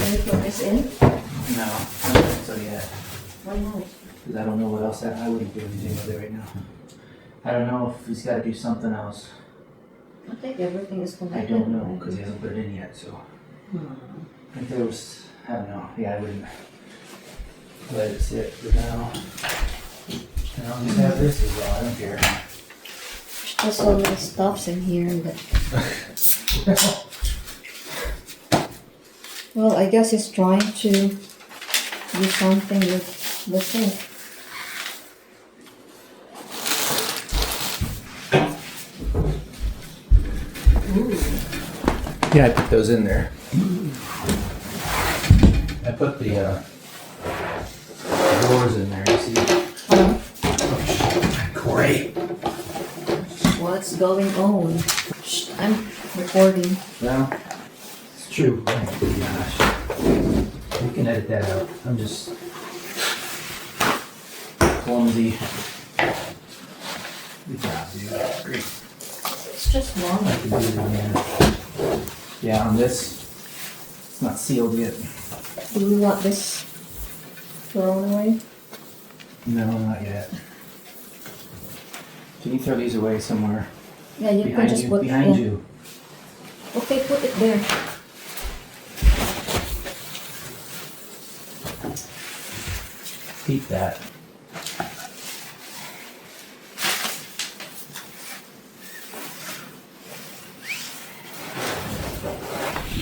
Can you put this in? No, I don't think so yet. Why not? Because I don't know what else, I wouldn't do anything with it right now. I don't know if he's gotta do something else. I think everything is I connected. don't know, right? because he hasn't put it in yet, so. Hmm. If there was, I don't know, yeah, I wouldn't let it sit for now. And I'll just have this as well, I don't care. There's just so many stuffs in here. Well, I guess he's trying to do something with the sink. Yeah, I put those in there. I put the drawers in there, you see? Hello? Great. What's going on? Shh, I'm recording. Well, it's true. Oh, gosh. You can edit that out. I'm just clumsy. Good job, dude. Great. It's just I normal. can do it again. Yeah, on this, it's not sealed yet. Do we want this thrown away? No, not yet. Can you throw these away somewhere? Yeah, you can Behind just you, put behind yeah. you. Okay, put it there. Keep that.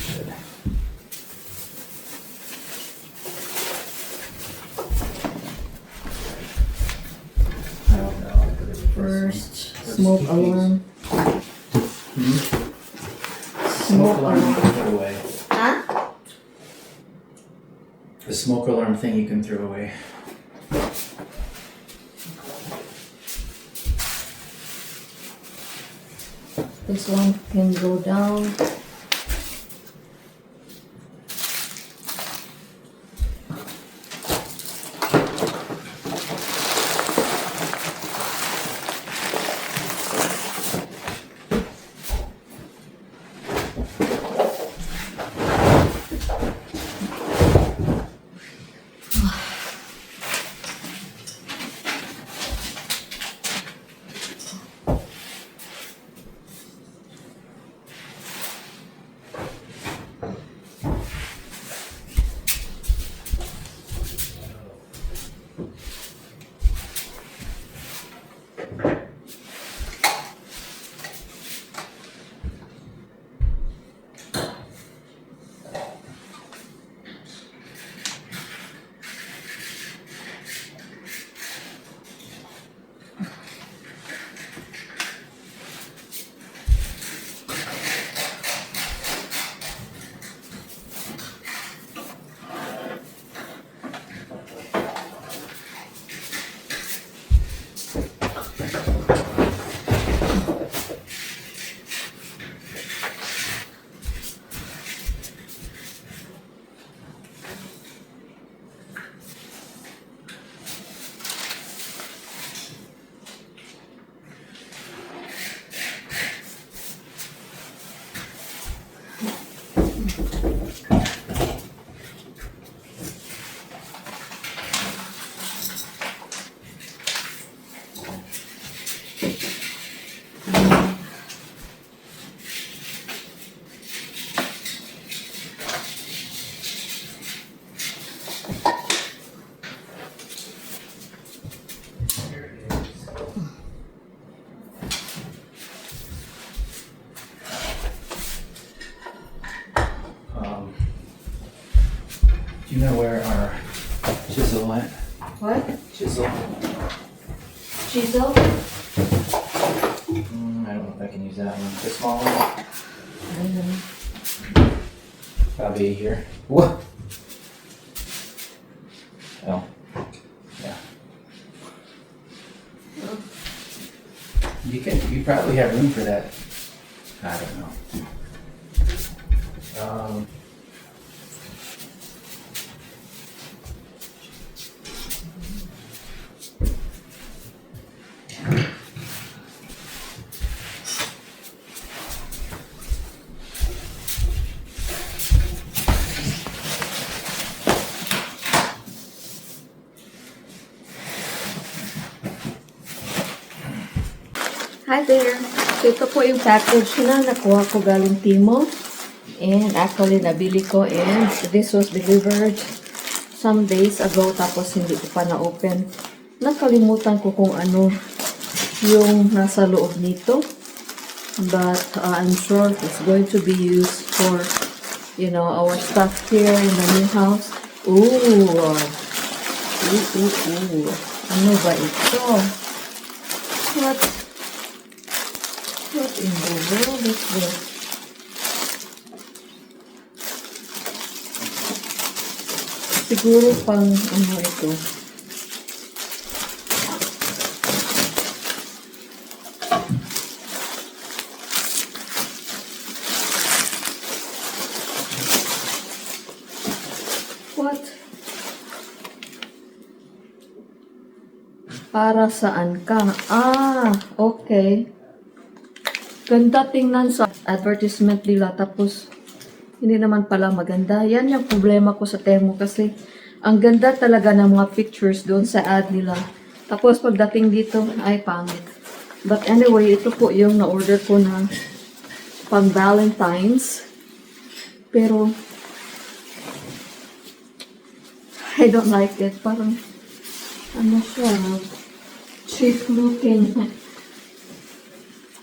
Good. I don't know. I'll put it in First, Let's smoke keep alarm. Smoke alarm you can throw away. Huh? The smoke alarm thing you can throw away. This one can go down. Do you know where our chisel went? What? Chisel. Chisel? I don't know if I can use that one. The small one? I don't know. Probably here. What? Oh. Yeah. You probably have room for that. I don't know. Hi there! So ito po yung package na nakuha ko galing Timo. And actually nabili ko and this was delivered some days ago tapos hindi ko pa na-open. Nakalimutan ko kung ano yung nasa loob nito. But I'm sure it's going to be used for, you know, our stuff here in the new house. Ooh! Ano ba ito? What in the world is this? Siguro pang ano ito? What? Para saan ka? Ah, okay. Ganda tingnan sa advertisement nila tapos hindi naman pala maganda. Yan yung problema ko sa Temu kasi ang ganda talaga ng mga pictures doon sa ad nila. Tapos pagdating dito ay pangit. But anyway, ito po yung na-order ko na pang Valentine's. Pero I don't like it. Parang ano siya, cheap looking.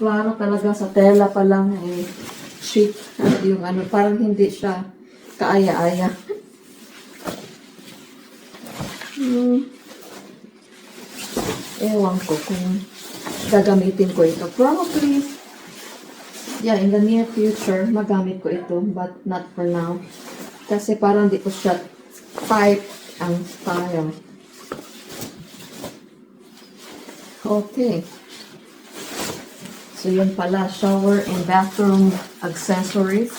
Klaro talaga sa tela pa lang eh, cheap. Yung ano, parang hindi siya kaaya-aya. Ewan ko kung gagamitin ko ito. Probably, yeah, in the near future, magamit ko ito, but not for now. Kasi parang di ko siya type ang style. Okay. So, yun pala, shower and bathroom accessories.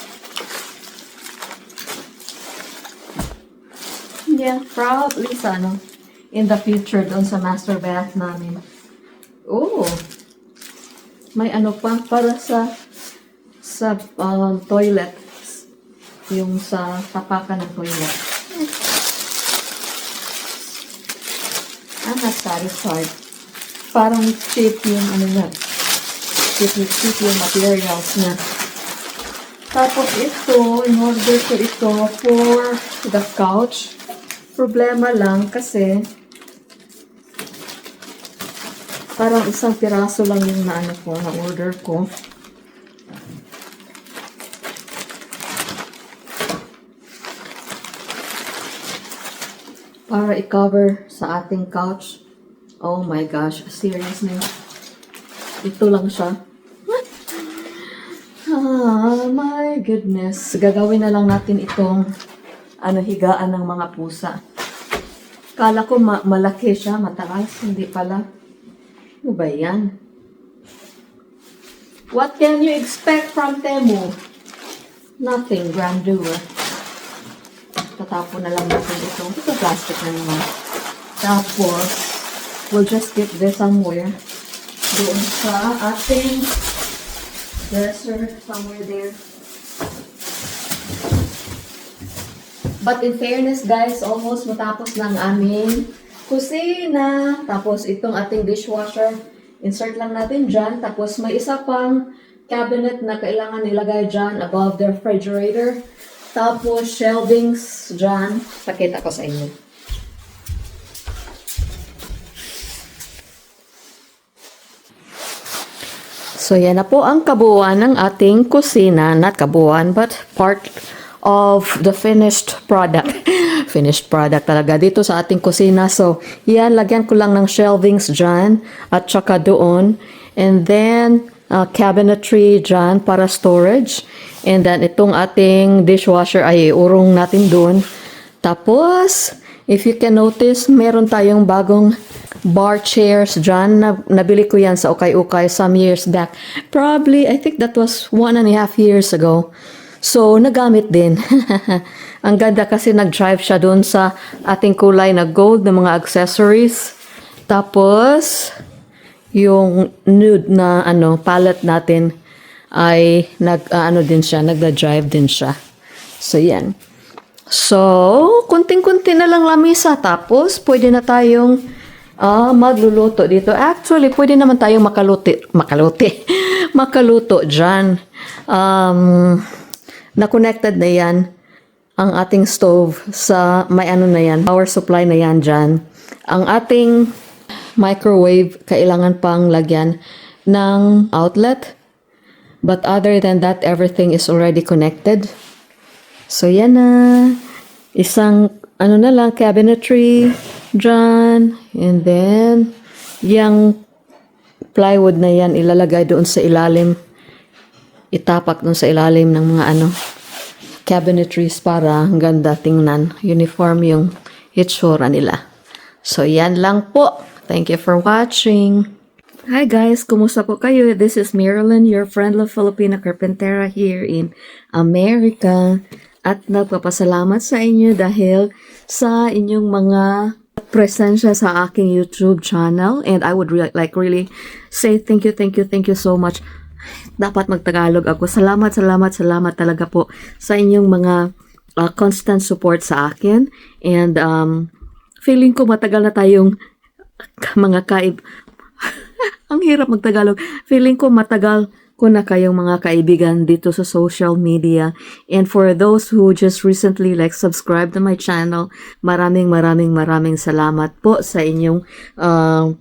Yeah, probably sa ano, in the future, doon sa master bath namin. Oh! May ano pa, para sa toilet. Yung sa tapakan ng toilet. I'm not satisfied. Parang cheap yung ano na. Cheap yung materials niya. Tapos ito, in order ko ito for the couch. Problema lang kasi parang isang piraso lang yung na order ko. Para i-cover sa ating couch. Oh my gosh, seriously. Ito lang siya. Ah, my goodness. Gagawin na lang natin itong higaan ng mga pusa. Kala ko malaki siya, mataas. Hindi pala. Ano ba yan? What can you expect from Temu? Nothing grandeur. Tatapon na lang natin ito. Ito plastic na naman. Tapos, we'll just keep this somewhere. Doon sa ating dresser, somewhere there. But in fairness guys, almost matapos ng aming kusina. Tapos itong ating dishwasher, insert lang natin dyan. Tapos may isa pang cabinet na kailangan nilagay dyan above the refrigerator. Tapos shelvings dyan. Pakita ko sa inyo. So, yan na po ang kabuuan ng ating kusina. Not kabuuan, but part of the finished product. Finished product talaga dito sa ating kusina. So, yan, lagyan ko lang ng shelvings dyan at saka doon. And then, cabinetry dyan para storage. And then, itong ating dishwasher ay iurong natin doon. Tapos, if you can notice, meron tayong bagong bar chairs dyan. Nabili ko yan sa Ukay-Ukay some years back. Probably, I think that was 1.5 years ago. So, nagamit din. Ang ganda kasi nag-drive siya doon sa ating kulay na gold na mga accessories. Tapos, yung nude na palette natin ay nagda-drive din siya. So, yan. So, kunting-kunti na lang lamisa. Tapos, pwede na tayong magluluto dito. Actually, pwede naman tayong makaluto dyan. Na-connected na yan ang ating stove sa may ano na yan, power supply na yan dyan. Ang ating microwave, kailangan pang lagyan ng outlet. But other than that, everything is already connected. So, yan na. Isang, ano na lang, cabinetry dyan. And then, yung plywood na yan, ilalagay doon sa ilalim. Itapak doon sa ilalim ng mga ano, cabinetries para ang ganda tingnan. Uniform yung itsura nila. So, yan lang po. Thank you for watching. Hi guys, kumusta po kayo? This is Marilyn, your friendly Filipina carpentera here in America. At nagpapasalamat sa inyo dahil sa inyong mga presensya sa aking YouTube channel. And I would really say thank you so much. Dapat magtagalog ako. Salamat talaga po sa inyong mga constant support sa akin. And feeling ko matagal na tayong mga ang hirap magtagalog. Feeling ko matagal ko na kayong mga kaibigan dito sa social media. And for those who just recently subscribed to my channel, maraming salamat po sa inyong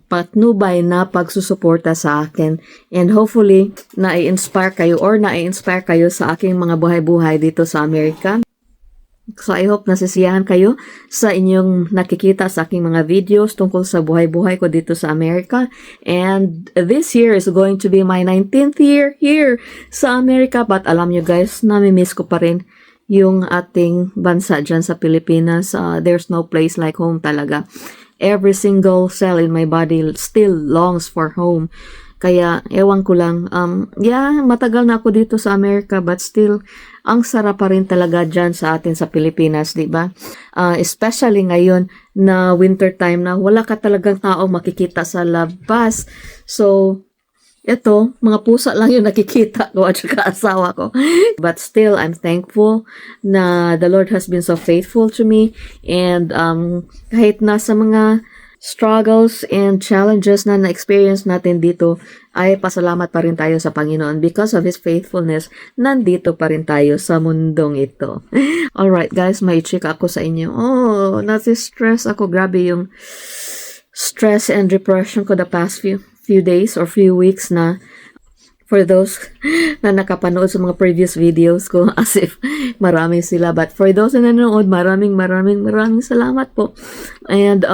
patnubay na pagsusuporta sa akin. And hopefully, na-inspire kayo sa aking mga buhay-buhay dito sa Amerika. So I hope nasisiyahan kayo sa inyong nakikita sa aking mga videos tungkol sa buhay-buhay ko dito sa Amerika. And this year is going to be my 19th year here sa Amerika. But alam nyo guys, nami-miss ko pa rin yung ating bansa dyan sa Pilipinas. There's no place like home talaga. Every single cell in my body still longs for home. Kaya, ewan ko lang, matagal na ako dito sa Amerika, but still, ang sarap pa rin talaga dyan sa atin sa Pilipinas, di ba? Especially ngayon na winter time na wala ka talagang tao makikita sa labas. So, ito, mga pusa lang yung nakikita ko at saka asawa ko. But still, I'm thankful na the Lord has been so faithful to me. And kahit nasa mga struggles and challenges na na-experience natin dito, ay pasalamat pa rin tayo sa Panginoon. Because of His faithfulness, nandito pa rin tayo sa mundong ito. Alright guys, may check ako sa inyo. Oh, nasi-stress ako. Grabe yung stress and depression ko the past few days or few weeks na. For those na nakapanood sa mga previous videos ko, as if marami sila. But for those na nanonood, maraming salamat po. And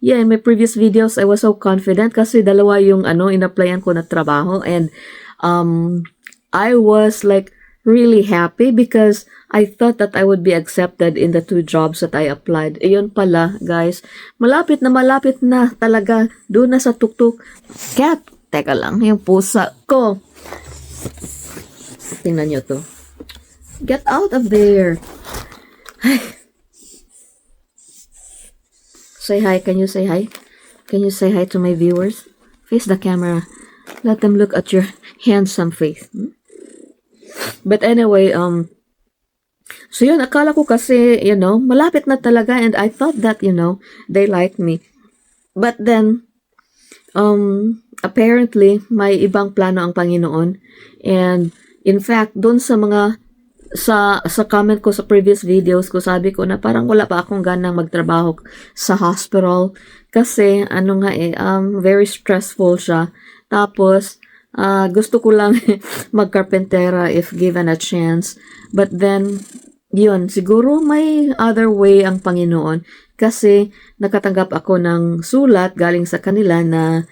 in my previous videos, I was so confident kasi dalawa yung in-applyan ko na trabaho. And I was really happy because I thought that I would be accepted in the 2 jobs that I applied. Ayun pala, guys. Malapit na talaga. Doon na sa tuktok. Cat! Teka lang, yung pusa ko. Tingnan nyo to. Get out of there. Ay. Say hi. Can you say hi? Can you say hi to my viewers? Face the camera. Let them look at your handsome face. But anyway, so yun, akala ko kasi, malapit na talaga, and I thought that, they liked me. But then, apparently, may ibang plano ang Panginoon. And, in fact, doon sa mga, sa comment ko sa previous videos ko, sabi ko na parang wala pa akong ganang magtrabaho sa hospital. Kasi, very stressful siya. Tapos, gusto ko lang magkarpentera if given a chance. But then, yun, siguro may other way ang Panginoon. Kasi nakatanggap ako ng sulat galing sa kanila na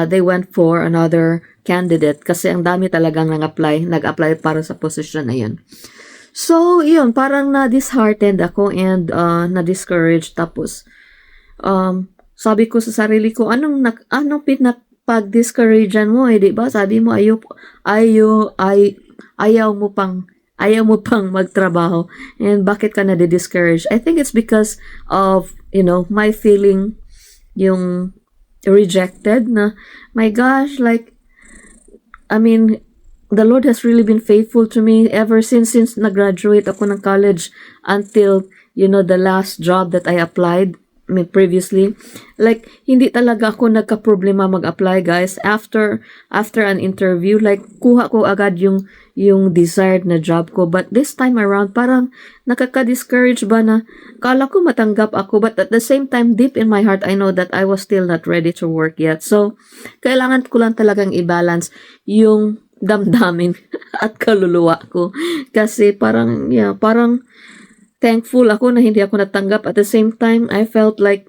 they went for another candidate. Kasi ang dami talagang nag-apply para sa position na yun. So, yun, parang na-disheartened ako and na-discouraged. Tapos, sabi ko sa sarili ko, anong pinapag-discouragean mo di ba? Sabi mo, ayaw mo pang magtrabaho. And bakit ka na-discourage? I think it's because of, my feeling yung rejected na, my gosh, the Lord has really been faithful to me ever since nag-graduate ako ng college until, the last job that I applied. previously, like, hindi talaga ako nagka-problema mag-apply, guys. After an interview, like, kuha ko agad yung desired na job ko. But this time around, parang nakaka-discourage ba na, kala ko matanggap ako, but at the same time, deep in my heart, I know that I was still not ready to work yet. So, kailangan ko lang talagang i-balance yung damdamin at kaluluwa ko. Kasi parang, parang thankful ako na hindi ako natanggap. At the same time, I felt like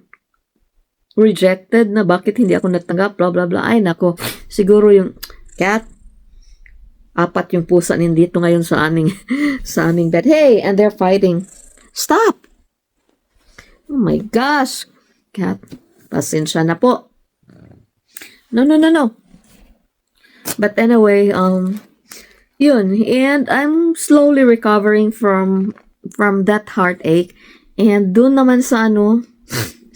rejected na bakit hindi ako natanggap, blah, blah, blah. Ay, nako. Siguro yung cat, 4 yung pusa nandito ngayon sa aming, sa aming bed. Hey, and they're fighting. Stop! Oh my gosh. Cat, pasensya na po. No. But anyway, yun. And I'm slowly recovering from that heartache. And doon naman sa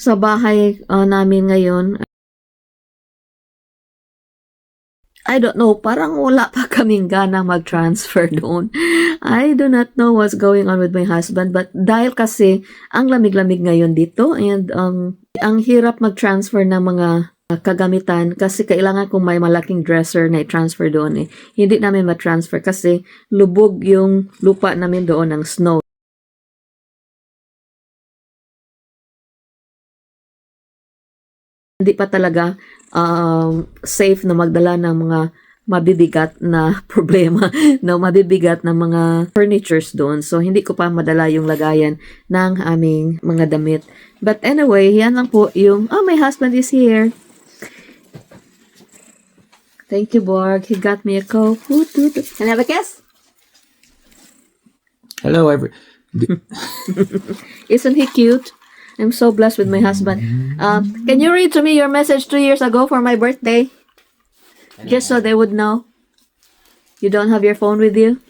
sa bahay namin ngayon, I don't know, parang wala pa kaming gana mag-transfer doon. I do not know what's going on with my husband, but dahil kasi ang lamig-lamig ngayon dito and ang hirap mag-transfer ng mga kagamitan kasi kailangan kong may malaking dresser na i-transfer doon eh. Hindi namin ma-transfer kasi lubog yung lupa namin doon ng snow. Hindi pa talaga safe na magdala ng mga mabibigat na problema, no, mabibigat na mga furnitures doon. So, hindi ko pa madala yung lagayan ng aming mga damit. But anyway, yan lang po yung, my husband is here. Thank you, Borg. He got me a coke. Can I have a kiss? Hello, Isn't he cute? I'm so blessed with my husband. Can you read to me your message 2 years ago for my birthday? Just so they would know. You don't have your phone with you?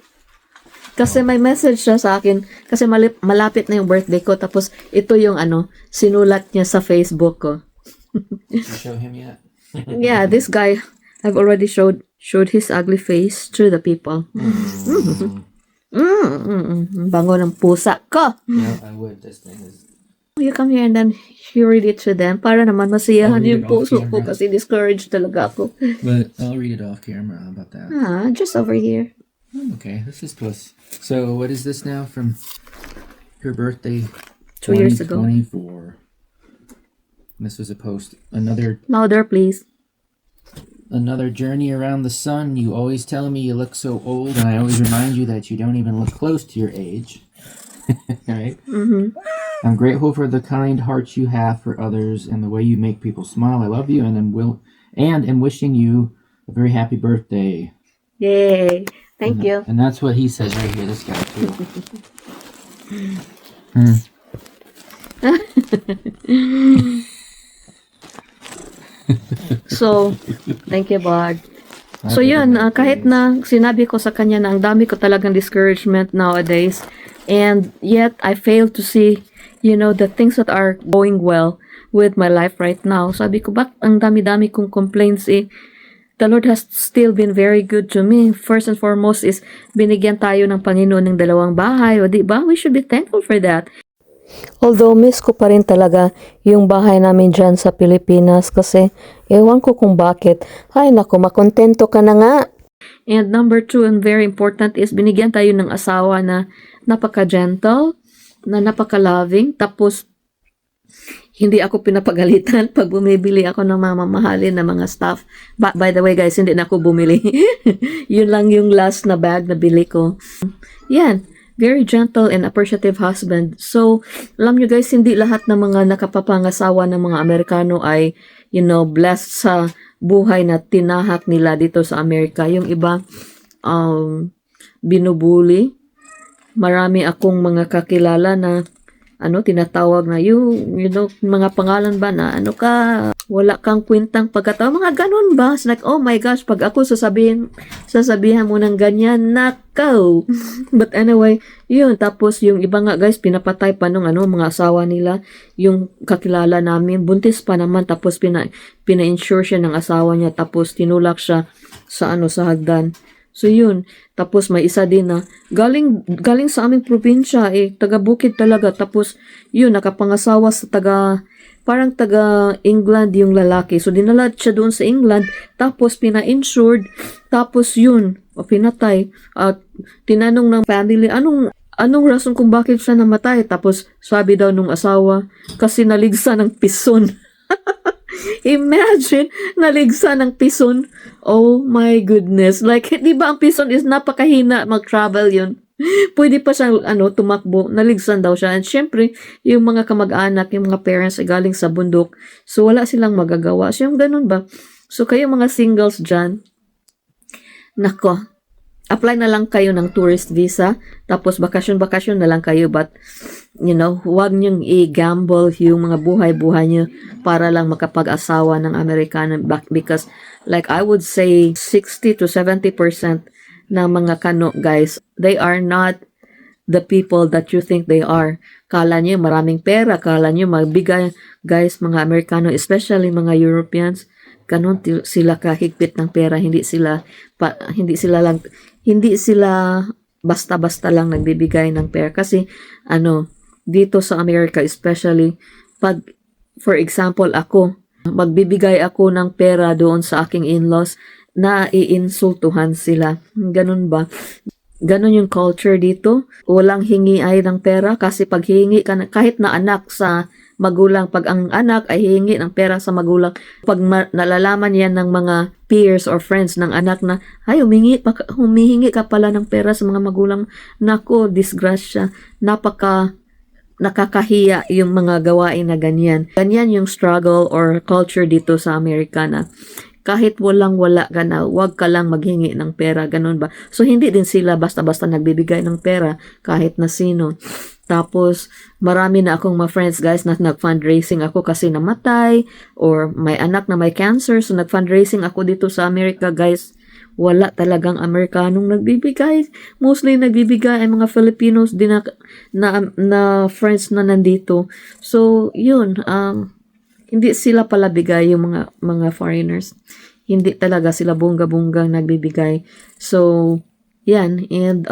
Kasi may message siya sa akin. Kasi malapit na yung birthday ko. Tapos ito yung sinulat niya sa Facebook ko. Did you show him yet? Yeah, this guy, I've already showed his ugly face to the people. Bango ng pusa ko. No, I would. This thing is... You come here and then you read it to them para naman masiyahan read yung it off puso ko camera. kasi discouraged talaga ako. But I'll read it off camera. How about that? Just over here. Okay, this is Puss. So, what is this now from her birthday? 2 years ago. 2024. This was a post. Louder, please. Another journey around the sun. You always tell me you look so old, and I always remind you that you don't even look close to your age. Right? Mm-hmm. I'm grateful for the kind hearts you have for others and the way you make people smile. I love you and am wishing you a very happy birthday. Yay. Thank you. And that's what he says right here, this guy too. So, thank you, Bard. So, yun, kahit na sinabi ko sa kanya na ang dami ko talagang discouragement nowadays, and yet I fail to see, the things that are going well with my life right now. Sabi ko, bak ang dami-dami kong complaints eh. The Lord has still been very good to me. First and foremost is, binigyan tayo ng Panginoon ng 2 bahay. O diba? We should be thankful for that. Although miss ko pa rin talaga yung bahay namin dyan sa Pilipinas kasi ewan ko kung bakit. Ay nako, makontento ka na nga. And number 2, and very important, is binigyan tayo ng asawa na napaka-gentle, na napaka-loving, tapos hindi ako pinapagalitan pag bumibili ako ng mamahalin na mga stuff. By the way guys, hindi na ako bumili. Yun lang yung last na bag na bili ko. Yan. Very gentle and appreciative husband. So, alam nyo guys, hindi lahat ng mga nakapapangasawa ng mga Amerikano ay, blessed sa buhay na tinahak nila dito sa Amerika. Yung iba, binubuli. Marami akong mga kakilala na, tinatawag na, mga pangalan ba na, wala kang kwentang pagkatao. Mga ganun ba? It's like, oh my gosh, pag ako sasabihan mo ng ganyan, nakaw. But anyway, yun. Tapos, yung iba nga guys, pinapatay pa nung mga asawa nila. Yung kakilala namin, buntis pa naman, tapos pina-insure siya ng asawa niya, tapos tinulak siya sa sa hagdan. So yun, tapos may isa din na galing sa aming probinsya taga Bukid talaga, tapos yun nakapangasawa sa parang taga England yung lalaki. So dinala siya doon sa England, tapos pina-insured, tapos yun pinatay. At tinanong ng family anong rason kung bakit siya namatay, tapos sabi daw nung asawa kasi naligsa ng pison. Imagine, naligsa ng pison. Oh my goodness. Like, di ba ang pison is napakahina mag-travel yun. Pwede pa siyang tumakbo. Naligsan daw siya. And syempre, yung mga kamag-anak, yung mga parents ay galing sa bundok. So, wala silang magagawa. So, yung ganun ba? So, kayo mga singles dyan, nako, apply na lang kayo ng tourist visa, tapos bakasyon na lang kayo, but huwag niyong i-gamble yung mga buhay-buhay niyo para lang makapag-asawa ng Amerikano, because like I would say 60 to 70% ng mga kano guys, they are not the people that you think they are. Kala niyo maraming pera, kala niyo magbigay guys, mga Amerikano, especially mga Europeans, ganun sila kahigpit ng pera, hindi sila basta-basta lang nagbibigay ng pera. Kasi, dito sa America especially, pag, for example, ako, magbibigay ako ng pera doon sa aking in-laws, na iinsultuhan sila. Ganun ba? Ganun yung culture dito. Walang hingi ay ng pera, kasi pag hingi ka, kahit na anak sa magulang, pag ang anak ay hihingi ng pera sa magulang, pag nalalaman yan ng mga peers or friends ng anak na, ay, humihingi ka pala ng pera sa mga magulang, nako, disgrasya, nakakahiya yung mga gawain na ganyan. Ganyan yung struggle or culture dito sa Amerika na kahit wala ka na, huwag ka lang maghingi ng pera, ganun ba? So, hindi din sila basta-basta nagbibigay ng pera kahit na sino. Tapos, marami na akong mga friends guys na nag-fundraising ako kasi namatay or may anak na may cancer. So, nag-fundraising ako dito sa Amerika guys. Wala talagang Amerikanong nagbibigay. Mostly nagbibigay ay mga Filipinos din na friends na nandito. So, yun. Hindi sila pala bigay yung mga foreigners. Hindi talaga sila bunga-bungang nagbibigay. So, yan. And,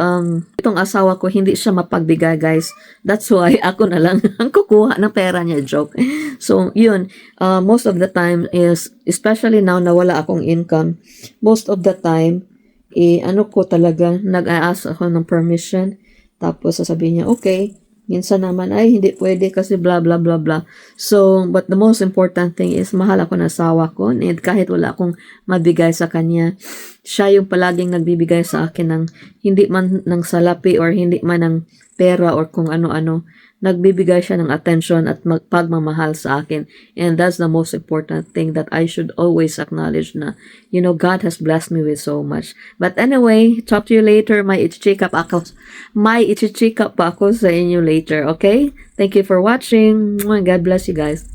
itong asawa ko, hindi siya mapagbigay, guys. That's why ako na lang ang kukuha ng pera niya. Joke. So, yun. Most of the time is, especially now na wala akong income, most of the time, ko talaga, nag-a-ask ako ng permission. Tapos, sasabihin niya, okay. Minsan naman, ay, hindi pwede kasi blah, blah, blah, blah. So, but the most important thing is, mahal ako ng asawa ko. And kahit wala akong mabigay sa kanya, siya yung palaging nagbibigay sa akin ng, hindi man ng salapi or hindi man ng pera or kung ano-ano. Nagbibigay siya ng attention at pagmamahal sa akin. And that's the most important thing that I should always acknowledge na, God has blessed me with so much. But anyway, talk to you later. May ichi-check up pa ako sa inyo later, okay? Thank you for watching. God bless you guys.